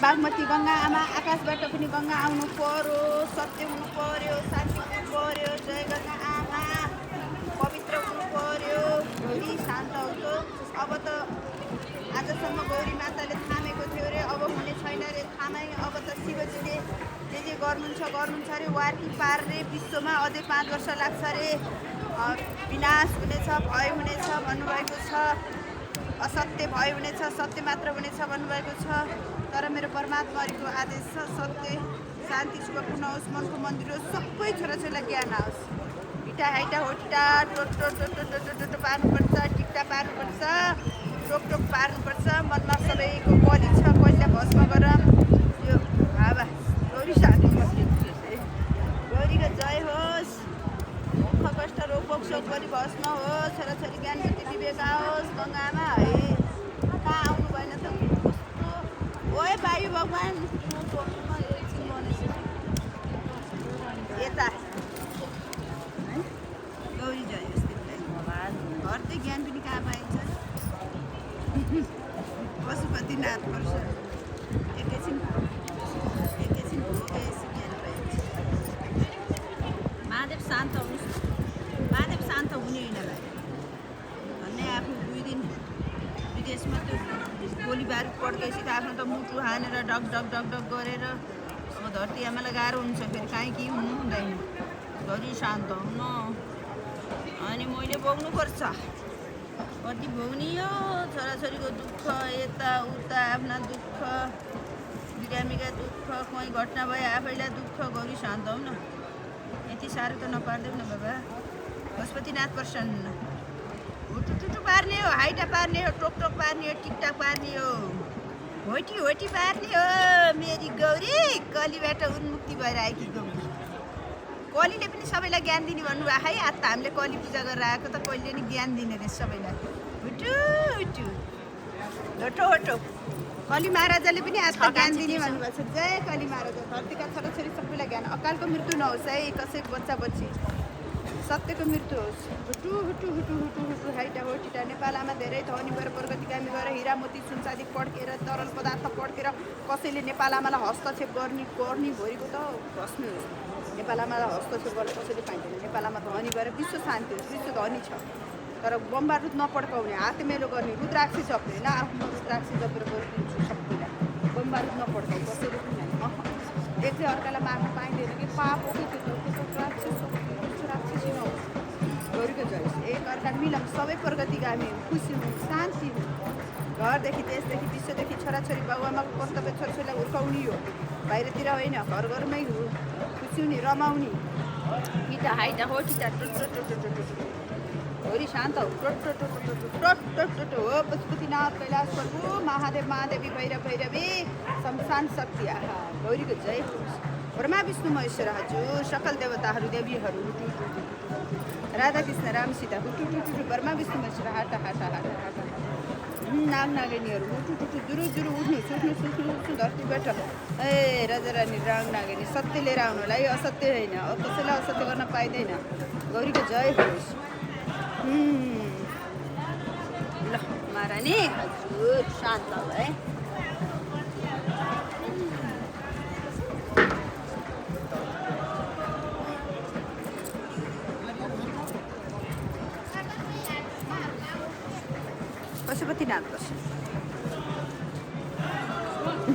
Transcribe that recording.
बागमती गङ्गा आमा आकाशबाट पनि गङ्गा आउनु पर्यो, सत्य हुनु पर्यो, शान्ति हुनु पर्यो। जय गङ्गा आमा पवित्र हुनु पर्यो, गौरी शान्त होस्। अब त आजसम्म गौरी माताले थामेको थियो अरे, अब हुने छैन अरे थामै। अब त शिवजीले जे गर्नुहुन्छ अरे, वार्की पार रे विश्वमा अझै 5 वर्ष लाग्छ अरे, विनाश हुनेछ, भय हुनेछ भन्नुभएको छ, असत्य भय हुनेछ, सत्य मात्र हुनेछ भन्नुभएको छ। तर मेरो परमात्माको आदेश छ, सत्य शान्ति सुखपूर्ण होस्, मनको मन्दिर होस्, सबै छोराछोरीलाई ज्ञान आओस्। इटा हाइटा होटिटा टोट टोट टोट टोट टोट टोट पार्नुपर्छ, टिक्टा पार्नुपर्छ, टोक टोक पार्नुपर्छ। मनमा सबैको कली छ, कलिलाई भस्म गर। यो हावा गौरी शान्ति गौरीको जय होस्। दुःख कष्ट रोग शोक पनि भस्म होस्, छोराछोरी ज्ञान बुद्धि विवेक आओस्। गङ्गामा है कहाँ आउनु भएन त कस्तो ओए वायु भगवान् यता गौरी जय होस् तिमीलाई। घर चाहिँ ज्ञान पनि कहाँ पाइन्छ? पशुपतिनाथ पर्छ एकैछिन ज्ञान पाइन्छ। महादेव शान्त हुनुहोस्, महादेव शान्त हुने होइन भन्ने। आफू 2 दिन विदेशमा त्यो गोली बारुद पड्केपछि त आफ्नो त मुटु हानेर डग डग डग डग गरेर अब धरती आमालाई गाह्रो हुन्छ। फेरि काहीँ के हुनु हुँदैन। गौरी शान्त हुनु अनि मैले भोग्नुपर्छ। कति भोग्ने हो छोराछोरीको दुःख, यताउता आफ्ना दुःख, बिरामीका दुःख, कहीँ घटना भए आफैलाई दुःख। गौरी शान्त हुन। यति साह्रो त नपार्दैौ न बाबा। पशुपतिनाथ प्रसन्न। हुटुटुटु पार्ने हो, हाइटा पार्ने हो, टोक टोक पार्ने हो, टिकटाक पार्ने हो, होटी पार्ने हो मेरी गौरी। कलीबाट उन्मुक्ति भएर आएकी गौरी। कलीले पनि सबैलाई ज्ञान दिने भन्नुभयो है। आज त हामीले कली पूजा गरेर आएको त कलीले नि ज्ञान दिने रहेछ सबैलाई। हुटु हुटु होटो होटो कली महाराजाले पनि आज त ज्ञान दिने भन्नुभएको छ। जय कली महाराजा। धरतीका छोराछोरी सबैलाई ज्ञान। अकालको मृत्यु नहोस् है कसैको बच्चा बच्ची, सत्यको मृत्यु होस्। हुटु हुटु हुटु हुटु हुटु हाइटा होटिटा। नेपालमा धेरै धनी भएर प्रगतिगामी गरेर हिरा मोती सुनचाँदी पड्केर तरल पदार्थ पड्केर कसैले नेपाल आमालाई हस्तक्षेप गर्ने भोरिको त भस्मै होस्। नेपाल आमालाई हस्तक्षेप गर्न कसैले पाइँदैन। नेपाल आमा धनी भएर विश्व शान्ति होस्। विश्व धनी छ तर बम बारुद नपड्काउने, हातेमेलो गर्ने, रुद्राक्षी जप्ने होइन। आफ्नो रुद्राक्षी जपेर गरिदिन्छु सबैलाई। बम बारुद नपड्काउ कसैले पनि होइन। एकले अर्कालाई मार्न पाइँदैन कि पाप हो कि त्यो राक्षसी नहोस्। गौरीको जय होस्। एक अर्का मिलम, सबै प्रगतिगामी हुन्, खुसी हुन्, शान्ति हुन्। घरदेखि देशदेखि विश्वदेखि छोराछोरी बाबुआमाको कर्तव्य छोराछोरीलाई हुर्काउने हो, बाहिरतिर होइन। घर घरमै खुसी हुने, रमाउने। इटा हाइटा होटिटा टोट टोट टोट टोट टोट। गौरी शान्त हो। टोट टोट टोट टोट टोट टोट टोट हो। पशुपतिनाथ कैलाश प्रभु महादेव महादेवी भैरव भैरवी शमशान शक्ति। आहा गौरीको जय होस्। ब्रह्मा विष्णु महेश्वर हजुर सकल देवताहरू देवीहरू। राधाकृष्ण राम सीता हुटुटुटु। ब्रह्मा विष्णु महेश्वर हाटा हाटा हाटा हाटा। नाग नागिनीहरू हुटुटुटु जुरु जुरु उठ्नुहोस् उठ्नुहोस् उठ्नुहोस् धरतीबाट। ए राजा रानी नाग नागिनी सत्य लिएर आउनु होला है, असत्य होइन। कसैलाई असत्य गर्न पाइँदैन। गौरीको जय होस्। ल महारानी हजुर शान्त हो है। पशुपतिनाथ प्रसन्न।